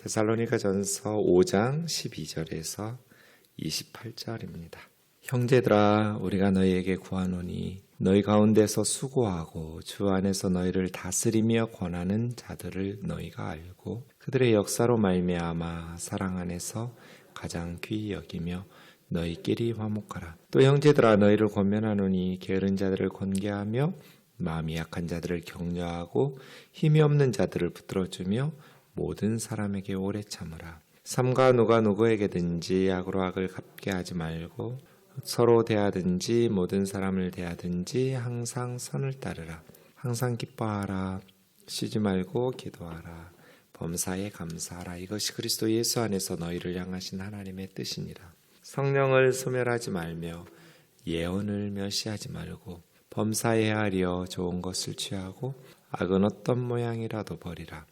데살로니가전서 5장 12절에서 28절입니다. 형제들아, 우리가 너희에게 구하노니 너희 가운데서 수고하고 주 안에서 너희를 다스리며 권하는 자들을 너희가 알고 그들의 역사로 말미암아 사랑 안에서 가장 귀히 여기며 너희끼리 화목하라. 또 형제들아, 너희를 권면하노니 게으른 자들을 권계하며 마음이 약한 자들을 격려하고 힘이 없는 자들을 붙들어주며 모든 사람에게 오래 참으라. 삼가 누가 누구에게든지 악으로 악을 갚게 하지 말고 서로 대하든지 모든 사람을 대하든지 항상 선을 따르라. 항상 기뻐하라. 쉬지 말고 기도하라. 범사에 감사하라. 이것이 그리스도 예수 안에서 너희를 향하신 하나님의 뜻이니라. 성령을 소멸하지 말며 예언을 멸시하지 말고 범사에 하려 좋은 것을 취하고 악은 어떤 모양이라도 버리라.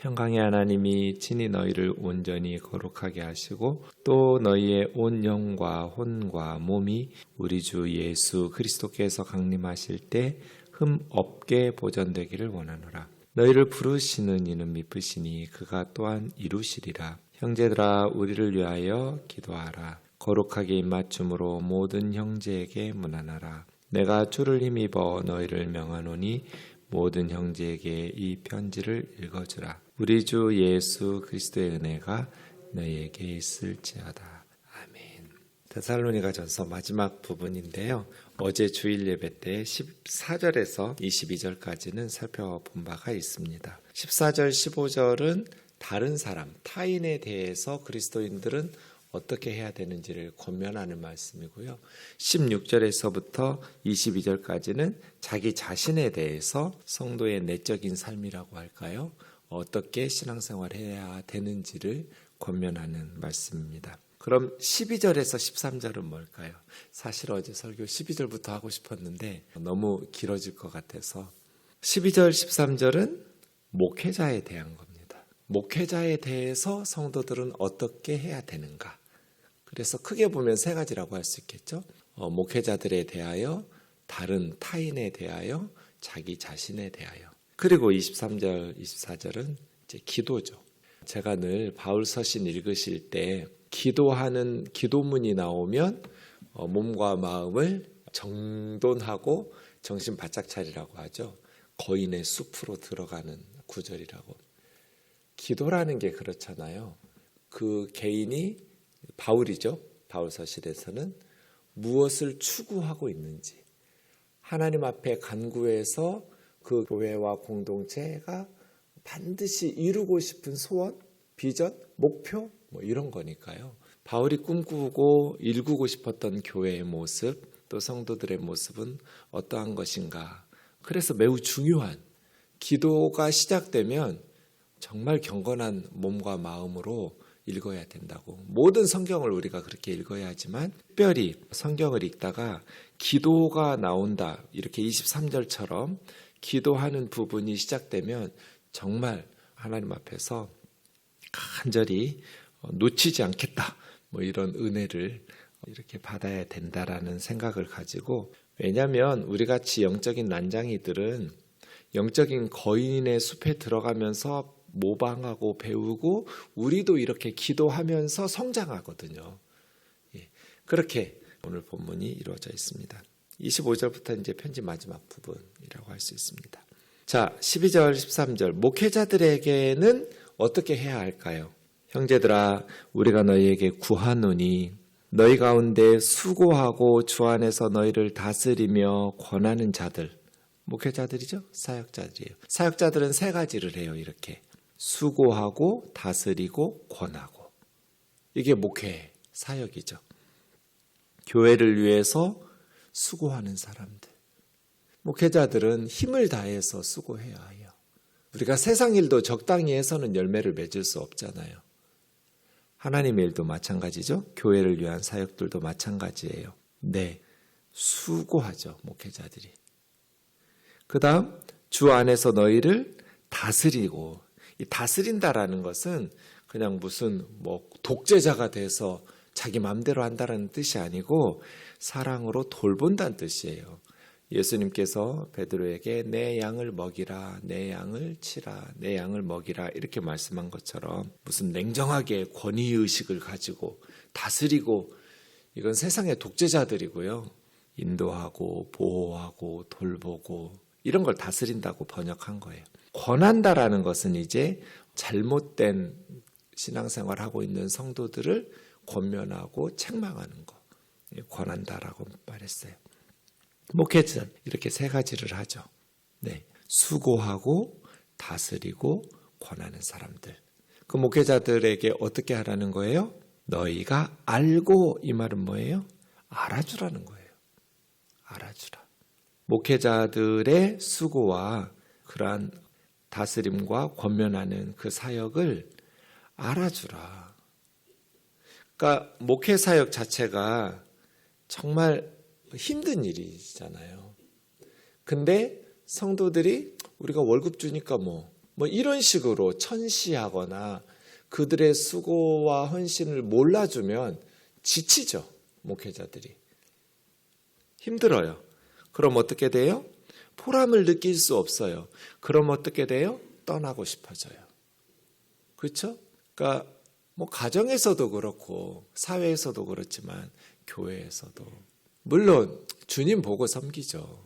평강의 하나님이 친히 너희를 온전히 거룩하게 하시고 또 너희의 온 영과 혼과 몸이 우리 주 예수 그리스도께서 강림하실 때 흠 없게 보존되기를 원하노라. 너희를 부르시는 이는 미쁘시니 그가 또한 이루시리라. 형제들아, 우리를 위하여 기도하라. 거룩하게 입맞춤으로 모든 형제에게 문안하라. 내가 주를 힘입어 너희를 명하노니 모든 형제에게 이 편지를 읽어주라. 우리 주 예수 그리스도의 은혜가 너희에게 있을지어다. 아멘. 데살로니가전서 마지막 부분인데요. 어제 주일 예배 때 14절에서 22절까지는 살펴본 바가 있습니다. 14절, 15절은 다른 사람, 타인에 대해서 그리스도인들은 어떻게 해야 되는지를 권면하는 말씀이고요. 16절에서부터 22절까지는 자기 자신에 대해서 성도의 내적인 삶이라고 할까요? 어떻게 신앙생활해야 되는지를 권면하는 말씀입니다. 그럼 12절에서 13절은 뭘까요? 사실 어제 설교 12절부터 하고 싶었는데 너무 길어질 것 같아서 12절, 13절은 목회자에 대한 겁니다. 목회자에 대해서 성도들은 어떻게 해야 되는가? 그래서 크게 보면 세 가지라고 할 수 있겠죠. 목회자들에 대하여, 다른 타인에 대하여, 자기 자신에 대하여. 그리고 23절, 24절은 이제 기도죠. 제가 늘 바울 서신 읽으실 때 기도하는 기도문이 나오면 몸과 마음을 정돈하고 정신 바짝 차리라고 하죠. 거인의 숲으로 들어가는 구절이라고. 기도라는 게 그렇잖아요. 그 개인이 바울이죠. 바울 서신에서는 무엇을 추구하고 있는지 하나님 앞에 간구해서 그 교회와 공동체가 반드시 이루고 싶은 소원, 비전, 목표 뭐 이런 거니까요. 바울이 꿈꾸고 일구고 싶었던 교회의 모습, 또 성도들의 모습은 어떠한 것인가. 그래서 매우 중요한 기도가 시작되면 정말 경건한 몸과 마음으로 읽어야 된다고. 모든 성경을 우리가 그렇게 읽어야 하지만 특별히 성경을 읽다가 기도가 나온다. 이렇게 23절처럼 기도하는 부분이 시작되면 정말 하나님 앞에서 간절히 놓치지 않겠다. 뭐 이런 은혜를 이렇게 받아야 된다라는 생각을 가지고, 왜냐하면 우리 같이 영적인 난장이들은 영적인 거인의 숲에 들어가면서 모방하고 배우고 우리도 이렇게 기도하면서 성장하거든요. 그렇게 오늘 본문이 이루어져 있습니다. 25절부터 이제 편지 마지막 부분이라고 할 수 있습니다. 자, 12절, 13절 목회자들에게는 어떻게 해야 할까요? 형제들아, 우리가 너희에게 구하노니 너희 가운데 수고하고 주 안에서 너희를 다스리며 권하는 자들, 목회자들이죠? 사역자들이에요. 사역자들은 세 가지를 해요. 이렇게 수고하고 다스리고 권하고. 이게 목회 사역이죠. 교회를 위해서 수고하는 사람들. 목회자들은 힘을 다해서 수고해야 해요. 우리가 세상 일도 적당히 해서는 열매를 맺을 수 없잖아요. 하나님의 일도 마찬가지죠. 교회를 위한 사역들도 마찬가지예요. 네, 수고하죠. 목회자들이. 그 다음 주 안에서 너희를 다스리고. 이 다스린다라는 것은 그냥 무슨 독재자가 돼서 자기 마음대로 한다는 뜻이 아니고 사랑으로 돌본다는 뜻이에요. 예수님께서 베드로에게 내 양을 먹이라, 내 양을 치라, 내 양을 먹이라 이렇게 말씀한 것처럼 무슨 냉정하게 권위의식을 가지고 다스리고, 이건 세상의 독재자들이고요. 인도하고 보호하고 돌보고 이런 걸 다스린다고 번역한 거예요. 권한다라는 것은 이제 잘못된 신앙생활을 하고 있는 성도들을 권면하고 책망하는 거, 권한다라고 말했어요. 목회자 이렇게 세 가지를 하죠. 네, 수고하고 다스리고 권하는 사람들. 그 목회자들에게 어떻게 하라는 거예요? 너희가 알고, 이 말은 뭐예요? 알아주라는 거예요. 알아주라. 목회자들의 수고와 그러한 다스림과 권면하는 그 사역을 알아주라. 그러니까 목회 사역 자체가 정말 힘든 일이잖아요. 근데 성도들이 우리가 월급 주니까 뭐 이런 식으로 천시하거나 그들의 수고와 헌신을 몰라주면 지치죠. 목회자들이. 힘들어요. 그럼 어떻게 돼요? 보람을 느낄 수 없어요. 그럼 어떻게 돼요? 떠나고 싶어져요. 그렇죠? 그러니까 가정에서도 그렇고 사회에서도 그렇지만 교회에서도 물론 주님 보고 섬기죠.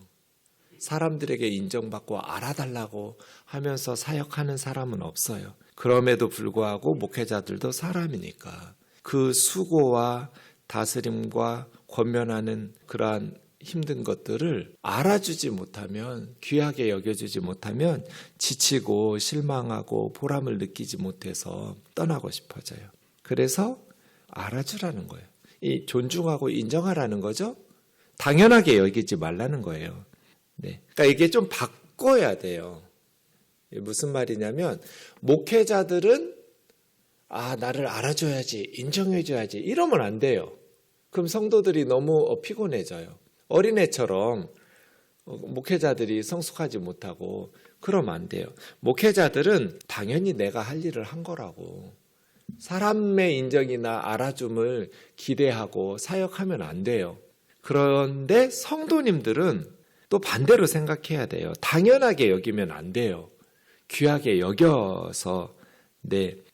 사람들에게 인정받고 알아달라고 하면서 사역하는 사람은 없어요. 그럼에도 불구하고 목회자들도 사람이니까 그 수고와 다스림과 권면하는 그러한 힘든 것들을 알아주지 못하면, 귀하게 여겨주지 못하면 지치고 실망하고 보람을 느끼지 못해서 떠나고 싶어져요. 그래서 알아주라는 거예요. 이 존중하고 인정하라는 거죠. 당연하게 여기지 말라는 거예요. 네. 그러니까 이게 좀 바꿔야 돼요. 무슨 말이냐면 목회자들은 나를 알아줘야지, 인정해줘야지 이러면 안 돼요. 그럼 성도들이 너무 피곤해져요. 어린애처럼 목회자들이 성숙하지 못하고 그러면 안 돼요. 목회자들은 당연히 내가 할 일을 한 거라고. 사람의 인정이나 알아줌을 기대하고 사역하면 안 돼요. 그런데 성도님들은 또 반대로 생각해야 돼요. 당연하게 여기면 안 돼요. 귀하게 여겨서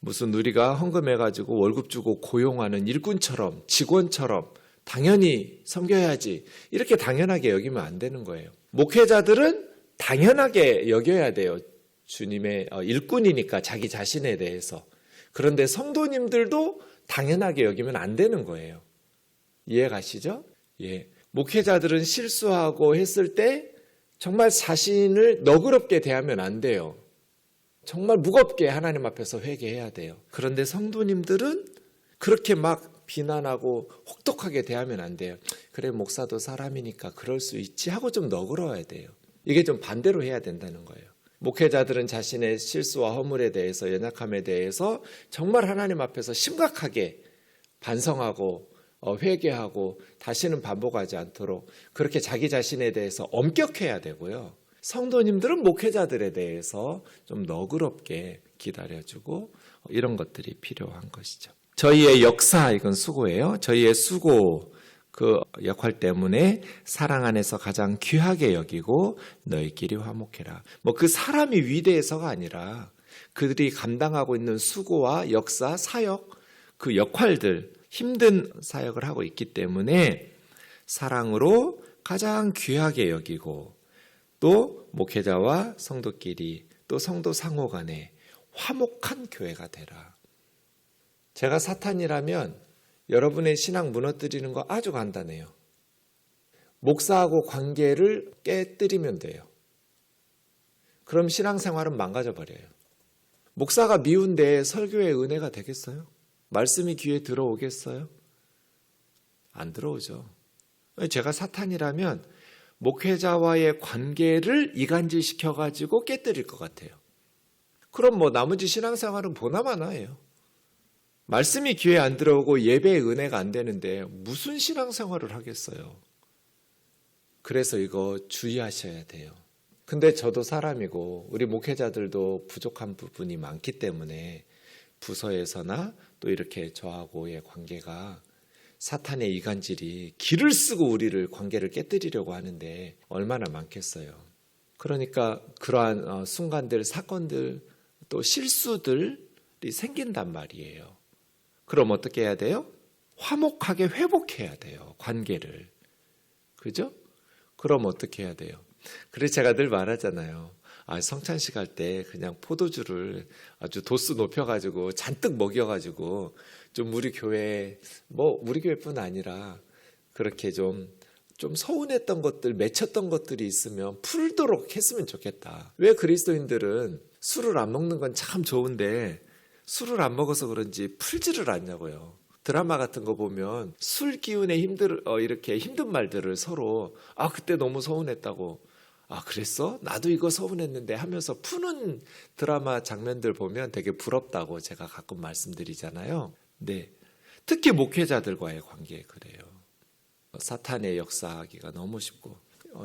무슨 우리가 헌금해가지고 월급 주고 고용하는 일꾼처럼, 직원처럼 당연히 섬겨야지 이렇게 당연하게 여기면 안 되는 거예요. 목회자들은 당연하게 여겨야 돼요. 주님의 일꾼이니까 자기 자신에 대해서. 그런데 성도님들도 당연하게 여기면 안 되는 거예요. 이해 가시죠? 예. 목회자들은 실수하고 했을 때 정말 자신을 너그럽게 대하면 안 돼요. 정말 무겁게 하나님 앞에서 회개해야 돼요. 그런데 성도님들은 그렇게 막 비난하고 혹독하게 대하면 안 돼요. 그래, 목사도 사람이니까 그럴 수 있지 하고 좀 너그러워야 돼요. 이게 좀 반대로 해야 된다는 거예요. 목회자들은 자신의 실수와 허물에 대해서, 연약함에 대해서 정말 하나님 앞에서 심각하게 반성하고 회개하고 다시는 반복하지 않도록 그렇게 자기 자신에 대해서 엄격해야 되고요. 성도님들은 목회자들에 대해서 좀 너그럽게 기다려주고 이런 것들이 필요한 것이죠. 저희의 역사, 이건 수고예요. 저희의 수고, 그 역할 때문에 사랑 안에서 가장 귀하게 여기고 너희끼리 화목해라. 그 사람이 위대해서가 아니라 그들이 감당하고 있는 수고와 역사, 사역, 그 역할들, 힘든 사역을 하고 있기 때문에 사랑으로 가장 귀하게 여기고 또 목회자와 성도끼리 또 성도 상호 간에 화목한 교회가 되라. 제가 사탄이라면 여러분의 신앙 무너뜨리는 거 아주 간단해요. 목사하고 관계를 깨뜨리면 돼요. 그럼 신앙생활은 망가져버려요. 목사가 미운데 설교의 은혜가 되겠어요? 말씀이 귀에 들어오겠어요? 안 들어오죠. 제가 사탄이라면 목회자와의 관계를 이간질시켜가지고 깨뜨릴 것 같아요. 그럼 나머지 신앙생활은 보나마나예요. 말씀이 귀에 안 들어오고 예배의 은혜가 안 되는데 무슨 신앙생활을 하겠어요. 그래서 이거 주의하셔야 돼요. 근데 저도 사람이고 우리 목회자들도 부족한 부분이 많기 때문에 부서에서나 또 이렇게 저하고의 관계가 사탄의 이간질이 기를 쓰고 우리를 관계를 깨뜨리려고 하는데 얼마나 많겠어요. 그러니까 그러한 순간들, 사건들, 또 실수들이 생긴단 말이에요. 그럼 어떻게 해야 돼요? 화목하게 회복해야 돼요. 관계를. 그죠? 그럼 어떻게 해야 돼요? 그래서 제가 늘 말하잖아요. 성찬식 할 때 그냥 포도주를 아주 도수 높여가지고 잔뜩 먹여가지고 좀 우리 교회뿐 아니라 그렇게 좀 서운했던 것들, 맺혔던 것들이 있으면 풀도록 했으면 좋겠다. 왜 그리스도인들은 술을 안 먹는 건 참 좋은데 술을 안 먹어서 그런지 풀지를 않냐고요. 드라마 같은 거 보면 술 기운에 이렇게 힘든 말들을 서로 그때 너무 서운했다고 그랬어? 나도 이거 서운했는데 하면서 푸는 드라마 장면들 보면 되게 부럽다고 제가 가끔 말씀드리잖아요. 네, 특히 목회자들과의 관계 그래요. 사탄의 역사하기가 너무 쉽고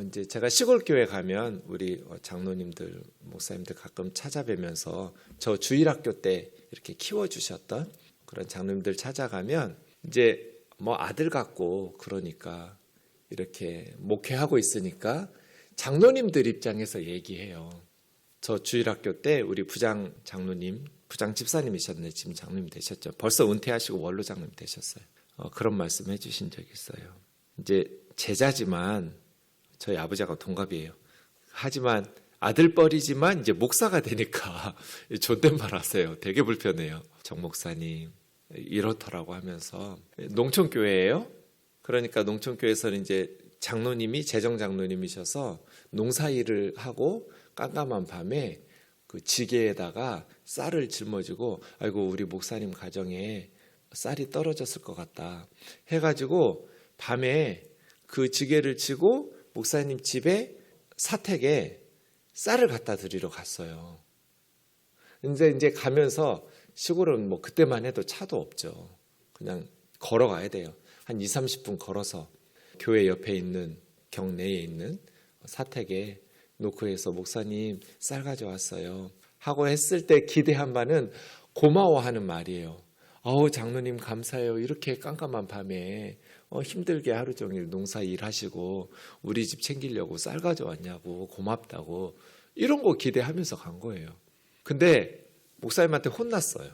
이제 제가 시골 교회 가면 우리 장로님들, 목사님들 가끔 찾아뵈면서 저 주일학교 때 이렇게 키워주셨던 그런 장로님들 찾아가면 이제 아들 같고 그러니까 이렇게 목회하고 있으니까 장로님들 입장에서 얘기해요. 저 주일학교 때 우리 부장 장로님, 부장 집사님이셨는데 지금 장로님 되셨죠. 벌써 은퇴하시고 원로 장로님 되셨어요. 그런 말씀 해주신 적이 있어요. 이제 제자지만 저희 아버지하고 동갑이에요. 하지만 아들뻘이지만 이제 목사가 되니까 존댓말 하세요. 되게 불편해요. 정 목사님 이렇더라고 하면서 농촌교회예요. 그러니까 농촌교회에서는 이제 장로님이 재정 장로님이셔서 농사일을 하고 깜깜한 밤에 그 지게에다가 쌀을 짊어지고 아이고 우리 목사님 가정에 쌀이 떨어졌을 것 같다 해가지고 밤에 그 지게를 치고 목사님 집에 사택에 쌀을 갖다 드리러 갔어요. 근데 이제 가면서 시골은 그때만 해도 차도 없죠. 그냥 걸어가야 돼요. 한 20-30분 걸어서 교회 옆에 있는 경내에 있는 사택에 노크해서 목사님 쌀 가져왔어요 하고 했을 때 기대한 바는 고마워하는 말이에요. 장로님 감사해요. 이렇게 깜깜한 밤에 힘들게 하루 종일 농사 일하시고 우리 집 챙기려고 쌀 가져왔냐고 고맙다고 이런 거 기대하면서 간 거예요. 근데 목사님한테 혼났어요.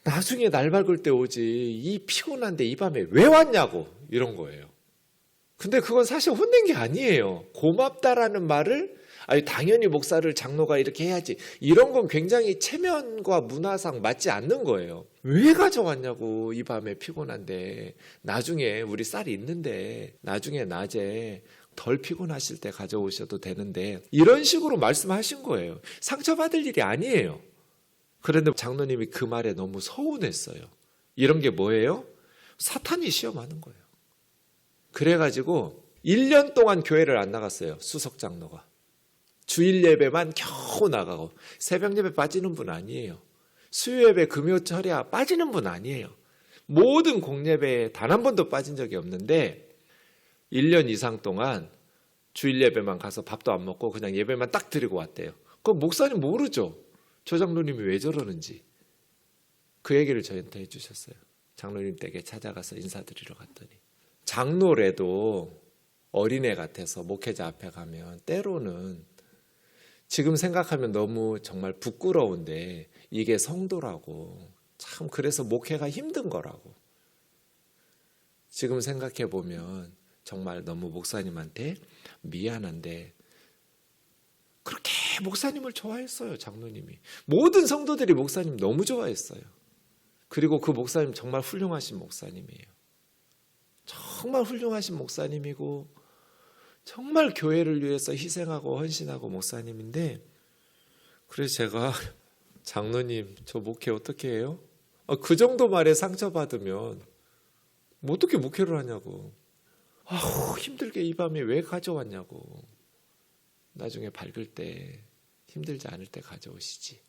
나중에 날 밝을 때 오지 이 피곤한데 이 밤에 왜 왔냐고 이런 거예요. 근데 그건 사실 혼낸 게 아니에요. 고맙다라는 말을 당연히 목사를 장로가 이렇게 해야지 이런 건 굉장히 체면과 문화상 맞지 않는 거예요. 왜 가져왔냐고 이 밤에 피곤한데 나중에 우리 쌀이 있는데 나중에 낮에 덜 피곤하실 때 가져오셔도 되는데 이런 식으로 말씀하신 거예요. 상처받을 일이 아니에요. 그런데 장로님이 그 말에 너무 서운했어요. 이런 게 뭐예요? 사탄이 시험하는 거예요. 그래가지고 1년 동안 교회를 안 나갔어요. 수석 장로가. 주일 예배만 겨우 나가고 새벽 예배 빠지는 분 아니에요. 수요 예배 금요 철야 빠지는 분 아니에요. 모든 공예배에 단 한 번도 빠진 적이 없는데 1년 이상 동안 주일 예배만 가서 밥도 안 먹고 그냥 예배만 딱 드리고 왔대요. 그럼 목사님 모르죠. 저 장로님이 왜 저러는지. 그 얘기를 저한테 해주셨어요. 장로님 댁에 찾아가서 인사드리러 갔더니 장로래도 어린애 같아서 목회자 앞에 가면 때로는 지금 생각하면 너무 정말 부끄러운데 이게 성도라고 참 그래서 목회가 힘든 거라고 지금 생각해 보면 정말 너무 목사님한테 미안한데 그렇게 목사님을 좋아했어요. 장로님이 모든 성도들이 목사님 너무 좋아했어요. 그리고 그 목사님 정말 훌륭하신 목사님이에요. 정말 훌륭하신 목사님이고 정말 교회를 위해서 희생하고 헌신하고 목사님인데 그래서 제가 장로님 저 목회 어떻게 해요? 그 정도 말에 상처받으면 뭐 어떻게 목회를 하냐고 힘들게 이 밤에 왜 가져왔냐고 나중에 밝을 때 힘들지 않을 때 가져오시지.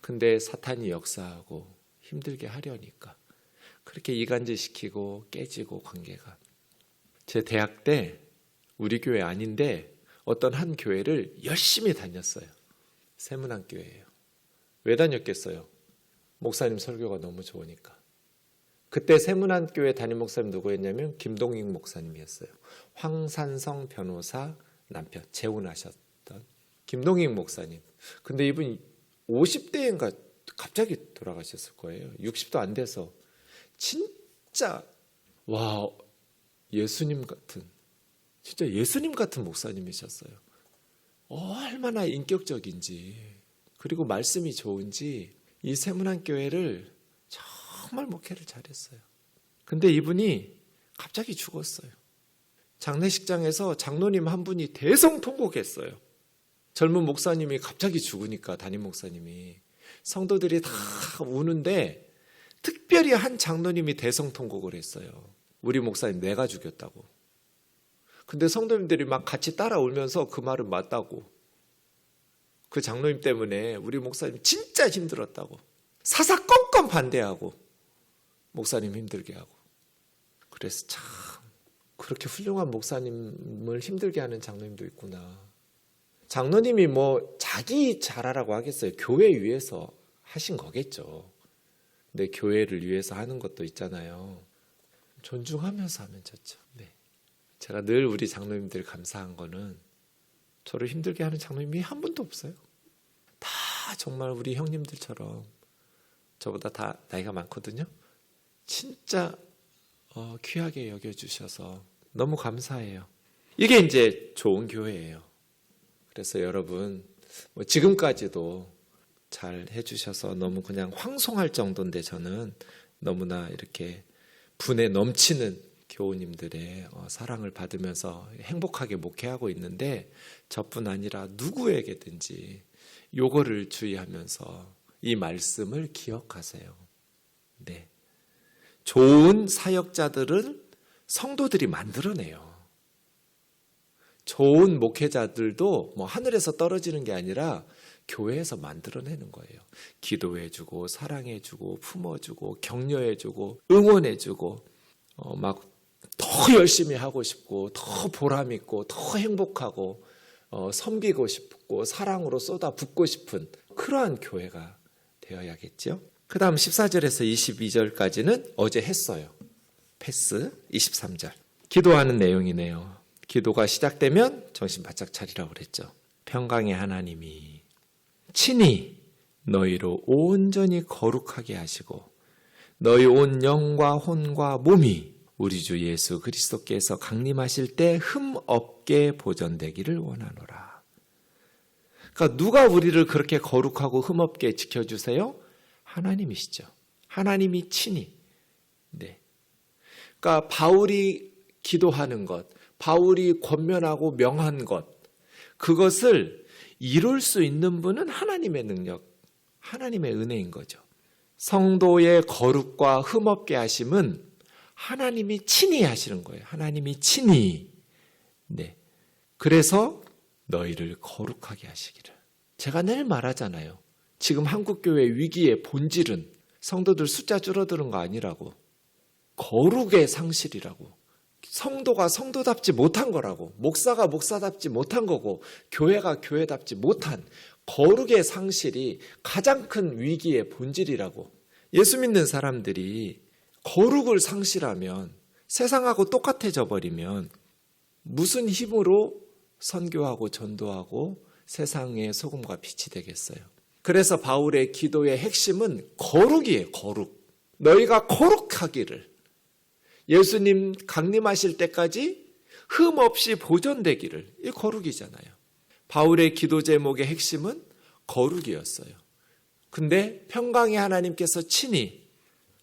근데 사탄이 역사하고 힘들게 하려니까 그렇게 이간질시키고 깨지고 관계가. 제 대학 때 우리 교회 아닌데 어떤 한 교회를 열심히 다녔어요. 세문안교회예요. 왜 다녔겠어요? 목사님 설교가 너무 좋으니까. 그때 세문안교회 담임 목사님 누구였냐면 김동익 목사님이었어요. 황산성 변호사 남편 재혼하셨던 김동익 목사님. 근데 이분이 50대인가 갑자기 돌아가셨을 거예요. 60도 안 돼서. 진짜 와, 예수님 같은, 진짜 예수님 같은 목사님이셨어요. 얼마나 인격적인지, 그리고 말씀이 좋은지 이 세문안교회를 정말 목회를 잘했어요. 근데 이분이 갑자기 죽었어요. 장례식장에서 장로님 한 분이 대성통곡했어요. 젊은 목사님이 갑자기 죽으니까, 담임 목사님이. 성도들이 다 우는데 특별히 한 장로님이 대성통곡을 했어요. 우리 목사님 내가 죽였다고. 근데 성도님들이 막 같이 따라 울면서 그 말은 맞다고. 그 장로님 때문에 우리 목사님 진짜 힘들었다고. 사사건건 반대하고 목사님 힘들게 하고. 그래서 참 그렇게 훌륭한 목사님을 힘들게 하는 장로님도 있구나. 장로님이 뭐 자기 잘하라고 하겠어요. 교회 위해서 하신 거겠죠. 근데 교회를 위해서 하는 것도 있잖아요. 존중하면서 하면 좋죠. 네. 제가 늘 우리 장로님들 감사한 거는 저를 힘들게 하는 장로님이 한 분도 없어요. 다 정말 우리 형님들처럼, 저보다 다 나이가 많거든요. 진짜 귀하게 여겨주셔서 너무 감사해요. 이게 이제 좋은 교회예요. 그래서 여러분 지금까지도 잘 해주셔서 너무 그냥 황송할 정도인데, 저는 너무나 이렇게 분에 넘치는 교우님들의 사랑을 받으면서 행복하게 목회하고 있는데, 저뿐 아니라 누구에게든지 요거를 주의하면서 이 말씀을 기억하세요. 네. 좋은 사역자들은 성도들이 만들어내요. 좋은 목회자들도 뭐 하늘에서 떨어지는 게 아니라 교회에서 만들어내는 거예요. 기도해주고 사랑해주고 품어주고 격려해주고 응원해주고 막 더 열심히 하고 싶고 더 보람 있고 더 행복하고 섬기고 싶고 사랑으로 쏟아붓고 싶은 그러한 교회가 되어야겠죠. 그 다음 14절에서 22절까지는 어제 했어요. 패스. 23절 기도하는 내용이네요. 기도가 시작되면 정신 바짝 차리라고 그랬죠. 평강의 하나님이 친히 너희로 온전히 거룩하게 하시고 너희 온 영과 혼과 몸이 우리 주 예수 그리스도께서 강림하실 때 흠 없게 보존되기를 원하노라. 그러니까 누가 우리를 그렇게 거룩하고 흠 없게 지켜주세요? 하나님이시죠. 하나님이 친히. 네. 그러니까 바울이 기도하는 것, 바울이 권면하고 명한 것, 그것을 이룰 수 있는 분은 하나님의 능력, 하나님의 은혜인 거죠. 성도의 거룩과 흠없게 하심은 하나님이 친히 하시는 거예요. 하나님이 친히. 네. 그래서 너희를 거룩하게 하시기를. 제가 늘 말하잖아요. 지금 한국교회 위기의 본질은 성도들 숫자 줄어드는 거 아니라고. 거룩의 상실이라고. 성도가 성도답지 못한 거라고. 목사가 목사답지 못한 거고 교회가 교회답지 못한 거룩의 상실이 가장 큰 위기의 본질이라고. 예수 믿는 사람들이 거룩을 상실하면, 세상하고 똑같아져 버리면 무슨 힘으로 선교하고 전도하고 세상의 소금과 빛이 되겠어요. 그래서 바울의 기도의 핵심은 거룩이에요. 거룩. 너희가 거룩하기를, 예수님 강림하실 때까지 흠 없이 보존되기를. 이 거룩이잖아요. 바울의 기도 제목의 핵심은 거룩이었어요. 근데 평강의 하나님께서 친히,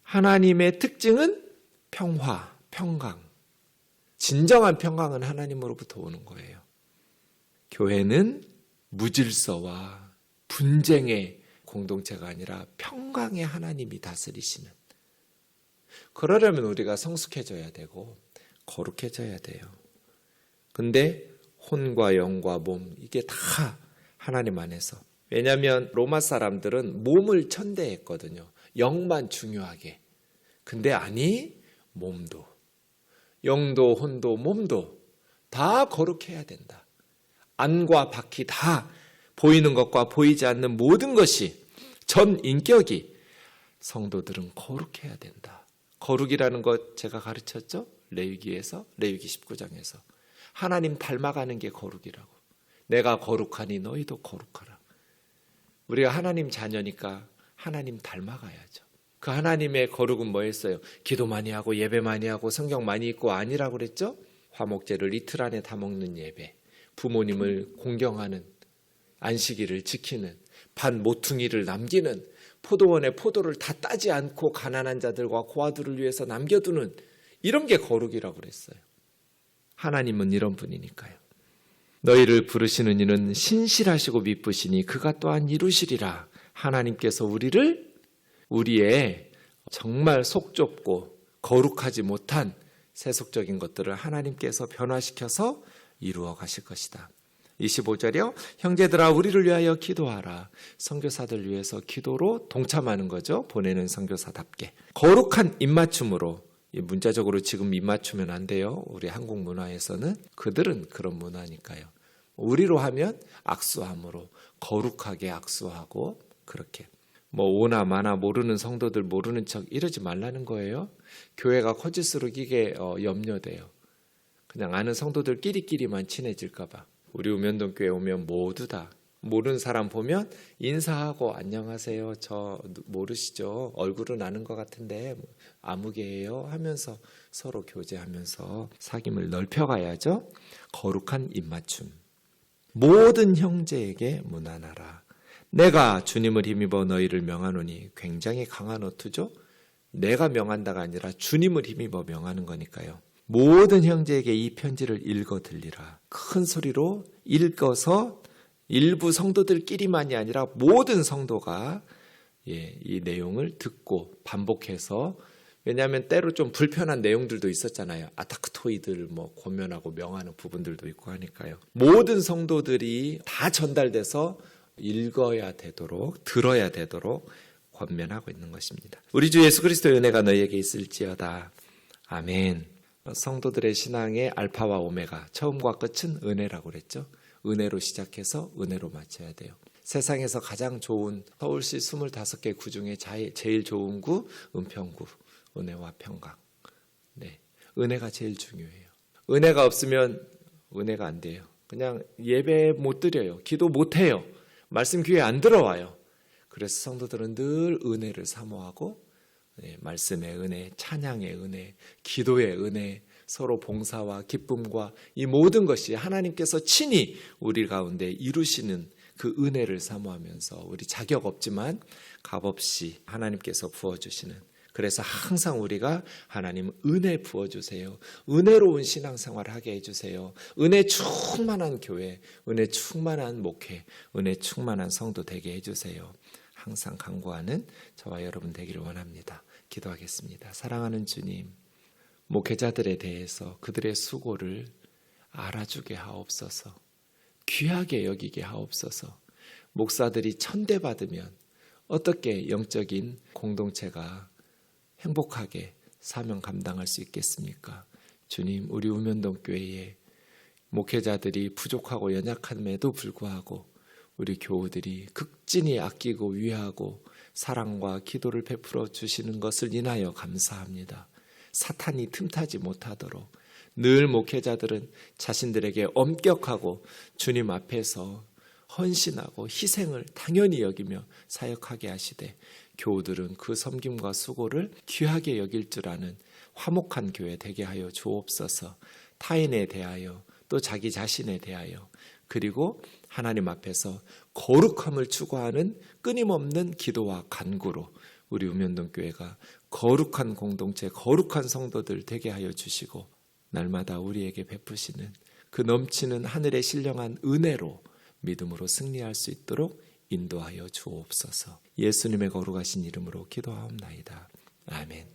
하나님의 특징은 평화, 평강. 진정한 평강은 하나님으로부터 오는 거예요. 교회는 무질서와 분쟁의 공동체가 아니라 평강의 하나님이 다스리시는. 그러려면 우리가 성숙해져야 되고 거룩해져야 돼요. 근데 혼과 영과 몸, 이게 다 하나님 안에서. 왜냐하면 로마 사람들은 몸을 천대했거든요. 영만 중요하게. 근데 아니, 몸도, 영도 혼도 몸도 다 거룩해야 된다. 안과 밖이 다, 보이는 것과 보이지 않는 모든 것이, 전 인격이 성도들은 거룩해야 된다. 거룩이라는 것 제가 가르쳤죠? 레위기 19장에서. 하나님 닮아가는 게 거룩이라고. 내가 거룩하니 너희도 거룩하라. 우리가 하나님 자녀니까 하나님 닮아가야죠. 그 하나님의 거룩은 뭐였어요? 기도 많이 하고 예배 많이 하고 성경 많이 읽고 아니라고 그랬죠? 화목제를 이틀 안에 다 먹는 예배, 부모님을 공경하는, 안식일을 지키는, 반 모퉁이를 남기는, 포도원의 포도를 다 따지 않고 가난한 자들과 고아들을 위해서 남겨두는, 이런 게 거룩이라고 그랬어요. 하나님은 이런 분이니까요. 너희를 부르시는 이는 신실하시고 미쁘시니 그가 또한 이루시리라. 하나님께서 우리의 정말 속 좁고 거룩하지 못한 세속적인 것들을 하나님께서 변화시켜서 이루어 가실 것이다. 25절이요. 형제들아 우리를 위하여 기도하라. 선교사들 위해서 기도로 동참하는 거죠. 보내는 선교사답게. 거룩한 입맞춤으로, 문자적으로 지금 입맞추면 안 돼요. 우리 한국 문화에서는 그들은 그런 문화니까요. 우리로 하면 악수함으로 거룩하게 악수하고, 그렇게 오나 마나 모르는 성도들 모르는 척 이러지 말라는 거예요. 교회가 커질수록 이게 염려돼요. 그냥 아는 성도들끼리만 친해질까 봐. 우리 우면동교회 오면 모두 다 모르는 사람 보면 인사하고 안녕하세요. 저 모르시죠? 얼굴은 아는 것 같은데 아무개예요 하면서 서로 교제하면서 사귐을 넓혀가야죠. 거룩한 입맞춤. 모든 형제에게 문안하라. 내가 주님을 힘입어 너희를 명하노니. 굉장히 강한 어투죠. 내가 명한다가 아니라 주님을 힘입어 명하는 거니까요. 모든 형제에게 이 편지를 읽어 들리라. 큰 소리로 읽어서 일부 성도들끼리만이 아니라 모든 성도가 이 내용을 듣고 반복해서, 왜냐하면 때로 좀 불편한 내용들도 있었잖아요. 아타크토이들 권면하고 명하는 부분들도 있고 하니까요. 모든 성도들이 다 전달돼서 읽어야 되도록, 들어야 되도록 권면하고 있는 것입니다. 우리 주 예수 그리스도의 은혜가 너희에게 있을지어다. 아멘. 성도들의 신앙의 알파와 오메가, 처음과 끝은 은혜라고 그랬죠. 은혜로 시작해서 은혜로 마쳐야 돼요. 세상에서 가장 좋은 서울시 25개 구 중에 제일 좋은 구 은평구, 은혜와 평강. 네, 은혜가 제일 중요해요. 은혜가 없으면 은혜가 안 돼요. 그냥 예배 못 드려요. 기도 못 해요. 말씀 귀에 안 들어와요. 그래서 성도들은 늘 은혜를 사모하고, 말씀의 은혜, 찬양의 은혜, 기도의 은혜, 서로 봉사와 기쁨과 이 모든 것이 하나님께서 친히 우리 가운데 이루시는 그 은혜를 사모하면서, 우리 자격 없지만 값없이 하나님께서 부어주시는, 그래서 항상 우리가 하나님 은혜 부어주세요. 은혜로운 신앙생활을 하게 해주세요. 은혜 충만한 교회, 은혜 충만한 목회, 은혜 충만한 성도 되게 해주세요. 항상 간구하는 저와 여러분 되기를 원합니다. 기도하겠습니다. 사랑하는 주님, 목회자들에 대해서 그들의 수고를 알아주게 하옵소서. 귀하게 여기게 하옵소서. 목사들이 천대받으면 어떻게 영적인 공동체가 행복하게 사명 감당할 수 있겠습니까? 주님, 우리 우면동교회에 목회자들이 부족하고 연약함에도 불구하고 우리 교우들이 극진히 아끼고 위하고 사랑과 기도를 베풀어 주시는 것을 인하여 감사합니다. 사탄이 틈타지 못하도록 늘 목회자들은 자신들에게 엄격하고 주님 앞에서 헌신하고 희생을 당연히 여기며 사역하게 하시되, 교우들은 그 섬김과 수고를 귀하게 여길 줄 아는 화목한 교회 되게 하여 주옵소서. 타인에 대하여 또 자기 자신에 대하여, 그리고 하나님 앞에서 거룩함을 추구하는 끊임없는 기도와 간구로 우리 우면동교회가 거룩한 공동체, 거룩한 성도들 되게 하여 주시고, 날마다 우리에게 베푸시는 그 넘치는 하늘의 신령한 은혜로 믿음으로 승리할 수 있도록 인도하여 주옵소서. 예수님의 거룩하신 이름으로 기도하옵나이다. 아멘.